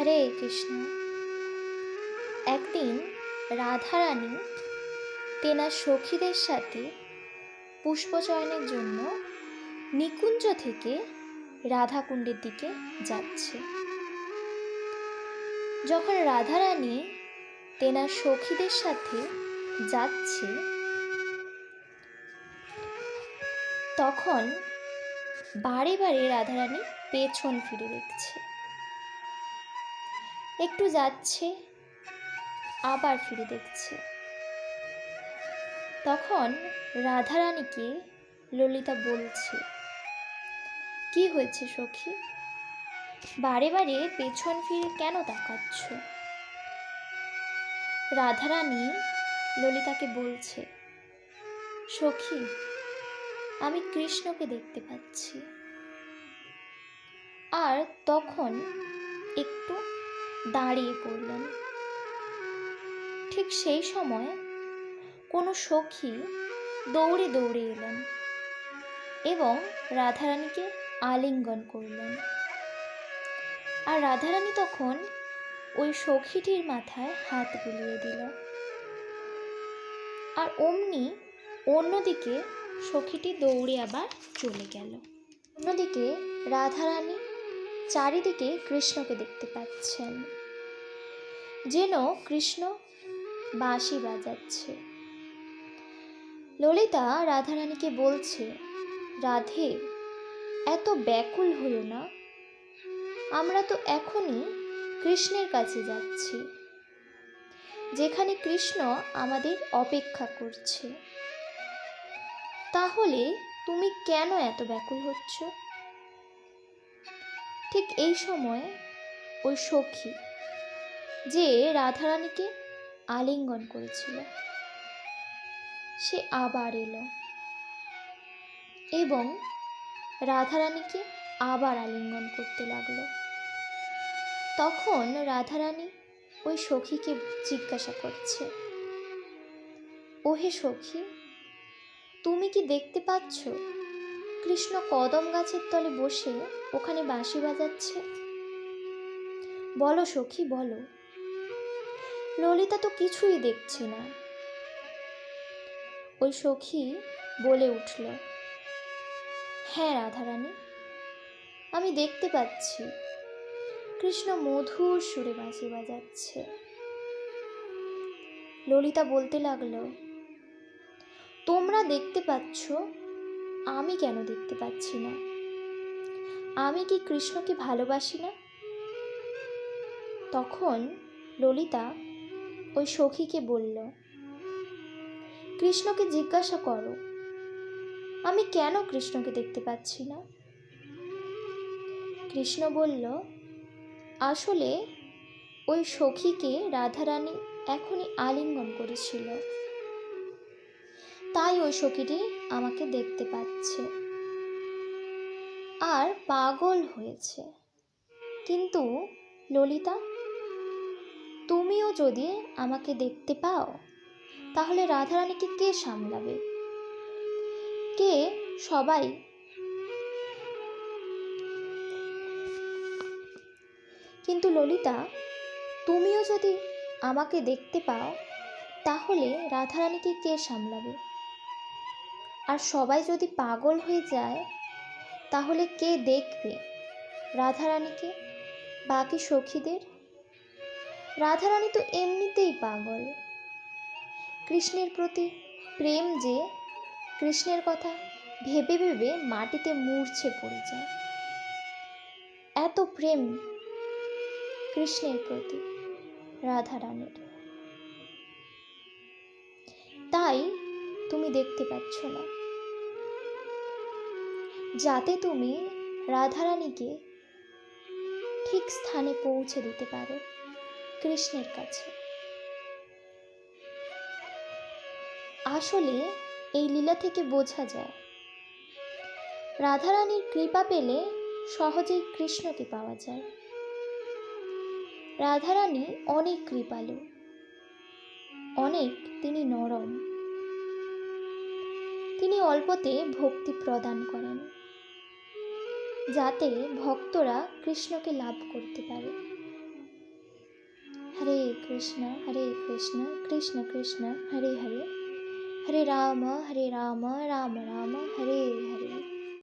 হরে কৃষ্ণ। একদিন রাধারানী তেনার সখীদের সাথে পুষ্পচয়নের জন্য নিকুঞ্জ থেকে রাধাকুণ্ডের দিকে যাচ্ছে। যখন রাধারানী তেনার সখীদের সাথে যাচ্ছে তখন বারে বারে রাধারানী পেছন ফিরে দেখছে। একটু যাচ্ছে আবার ফিরে দেখছে। তখন রাধারানীকে ললিতা বলছে, কি হয়েছে সখী, বারে বারে পেছন ফিরে কেন তাকাচ্ছ? রাধারানী ললিতাকে বলছে, সখী, আমি কৃষ্ণকে দেখতে পাচ্ছি। আর তখন একটু দাঁড়িয়ে পড়লেন। ঠিক সেই সময় কোনো সখী দৌড়ে দৌড়ে এলেন এবং রাধারানীকে আলিঙ্গন করলেন। আর রাধারানী তখন ওই সখীটির মাথায় হাত বুলিয়ে দিল। আর অমনি অন্যদিকে সখীটি দৌড়ে আবার চলে গেল। অন্যদিকে রাধারানী চারিদিকে কৃষ্ণকে দেখতে পাচ্ছেন, যেন কৃষ্ণ বাঁশি বাজাচ্ছে। ললিতা রাধারানীকে বলছে, রাধে, এত ব্যাকুল হইও না, আমরা তো এখনই কৃষ্ণের কাছে যাচ্ছি, যেখানে কৃষ্ণ আমাদের অপেক্ষা করছে। তাহলে তুমি কেন এত ব্যাকুল হচ্ছ? ঠিক এই সময় ওই সখী যে রাধারানীকে আলিঙ্গন করেছিল সে আবার এলো এবং রাধারানীকে আবার আলিঙ্গন করতে লাগলো। তখন রাধারানী ওই সখীকে জিজ্ঞাসা করছে, ওহে সখী, তুমি কি দেখতে পাচ্ছ কৃষ্ণ কদম গাছের তলে বসে ওখানে বাঁশি বাজাচ্ছে? বলো সখী, বলো। ললিতা তো কিছুই দেখছে না। ওই সখী বলে উঠল, হ্যাঁ রাধারানী, আমি দেখতে পাচ্ছি কৃষ্ণ মধুর সুরে বাঁশি বাজাচ্ছে। ললিতা বলতে লাগলো, তোমরা দেখতে পাচ্ছ, আমি কেন দেখতে পাচ্ছি না? আমি কি কৃষ্ণকে ভালোবাসি না? তখন ললিতা ওই সখীকে বলল, কৃষ্ণকে জিজ্ঞাসা করো, আমি কেন কৃষ্ণকে দেখতে পাচ্ছি না? কৃষ্ণ বলল, আসলে ওই সখীকে রাধারানী এখনই আলিঙ্গন করেছিল, তাই ওই সখীটি আমাকে দেখতে পাচ্ছে আর পাগল হয়েছে। কিন্তু ললিতা, তুমিও যদি আমাকে দেখতে পাও তাহলে রাধারানীকে কে সামলাবে? কে? সবাই। কিন্তু ললিতা, তুমিও যদি আমাকে দেখতে পাও তাহলে রাধারানীকে কে সামলাবে? আর সবাই যদি পাগল হয়ে যায় তাহলে কে দেখবে রাধারানীকে, বাকি সখীদের? রাধারানী তো এমনিতেই পাগল। কৃষ্ণের প্রতি প্রেম যে কৃষ্ণের কথা ভেবে ভেবে মাটিতে মূর্ছে পড়ে যায়। এত প্রেম কৃষ্ণের প্রতি রাধারানীর, তাই তুমি দেখতে পাচ্ছ না। যাতে তুমি রাধারানীকে ঠিক স্থানে পৌঁছে দিতে পারো, কৃষ্ণের কাছে। আসলে এই লীলা থেকে বোঝা যায়, রাধারানীর কৃপা পেলে সহজেই কৃষ্ণকে পাওয়া যায়। রাধারানী অনেক কৃপালু, অনেক তিনি নরম। তিনি অল্পতে ভক্তি প্রদান করেন, যাতে ভক্তরা কৃষ্ণকে লাভ করতে পারে। कृष्ण कृष्ण कृष्ण हरे हरे, हरे राम राम राम हरे हरे।